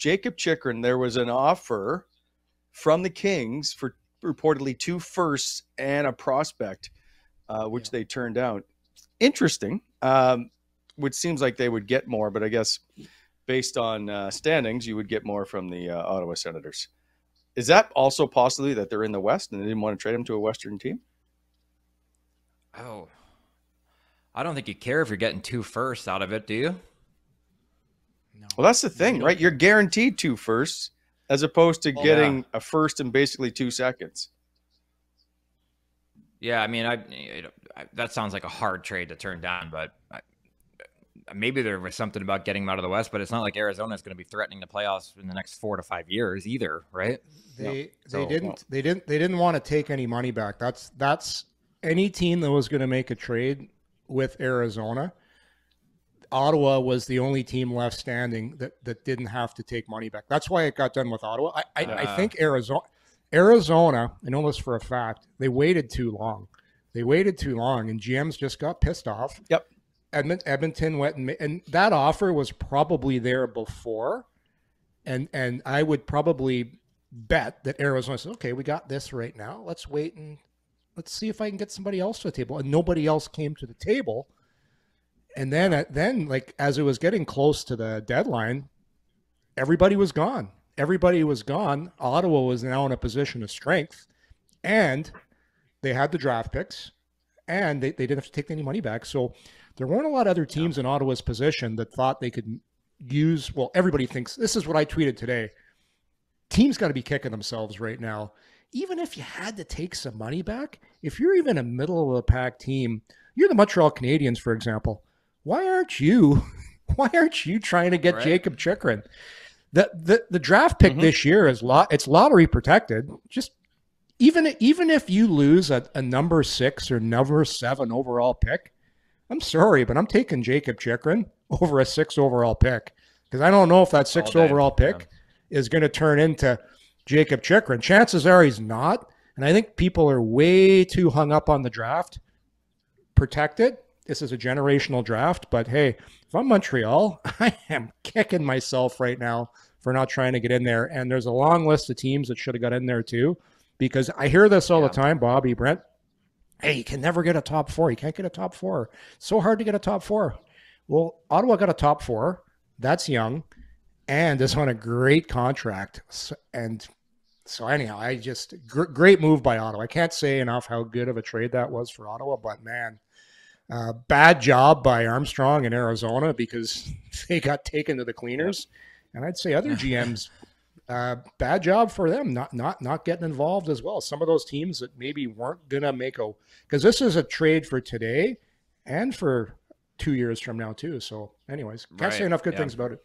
Jakob Chychrun, there was an offer from the Kings for reportedly 2 firsts and a prospect, which they turned down. Interesting. Which seems like they would get more, but I guess based on standings, you would get more from the Ottawa Senators. Is that also possibly that they're in the West and they didn't want to trade them to a Western team? Oh, I don't think you care if you're getting 2 firsts out of it, do you? No. Well, that's the thing, right? You're guaranteed 2 firsts as opposed to getting a first and basically 2 seconds. Yeah, I mean, that sounds like a hard trade to turn down, but maybe there was something about getting them out of the West, but it's not like Arizona is going to be threatening the playoffs in the next 4 to 5 years either, right? They didn't want to take any money back. That's any team that was going to make a trade with Arizona. Ottawa was the only team left standing that didn't have to take money back. That's why it got done with Ottawa. I think Arizona, I know this for a fact, they waited too long. And GMs just got pissed off. Yep. Edmonton went and that offer was probably there before. And I would probably bet that Arizona said, okay, we got this right now. Let's wait and let's see if I can get somebody else to the table. And nobody else came to the table. And then like as it was getting close to the deadline, everybody was gone. Ottawa was now in a position of strength, and they had the draft picks, and they didn't have to take any money back. So there weren't a lot of other teams in Ottawa's position that thought they could use, well, everybody thinks, this is what I tweeted today. Teams got to be kicking themselves right now. Even if you had to take some money back, if you're even a middle of the pack team, you're the Montreal Canadiens, for example. Why aren't you trying to get Jakob Chychrun? The draft pick this year is it's lottery protected. Just even if you lose a number 6 or number 7 overall pick, I'm sorry, but I'm taking Jakob Chychrun over a 6 overall pick, because I don't know if that 6 overall pick is going to turn into Jakob Chychrun. Chances are he's not, and I think people are way too hung up on the draft. Protect it. This is a generational draft, but hey, if I'm Montreal, I am kicking myself right now for not trying to get in there. And there's a long list of teams that should have got in there too, because I hear this all the time, Bobby, Brent. Hey, you can never get a top 4. You can't get a top 4. It's so hard to get a top 4. Well, Ottawa got a top 4. That's young and is on a great contract. And so anyhow, great move by Ottawa. I can't say enough how good of a trade that was for Ottawa, but man, bad job by Armstrong in Arizona, because they got taken to the cleaners. And I'd say other GMs, bad job for them not getting involved as well. Some of those teams that maybe weren't gonna make because this is a trade for today and for 2 years from now too. So anyways, can't say enough good things about it.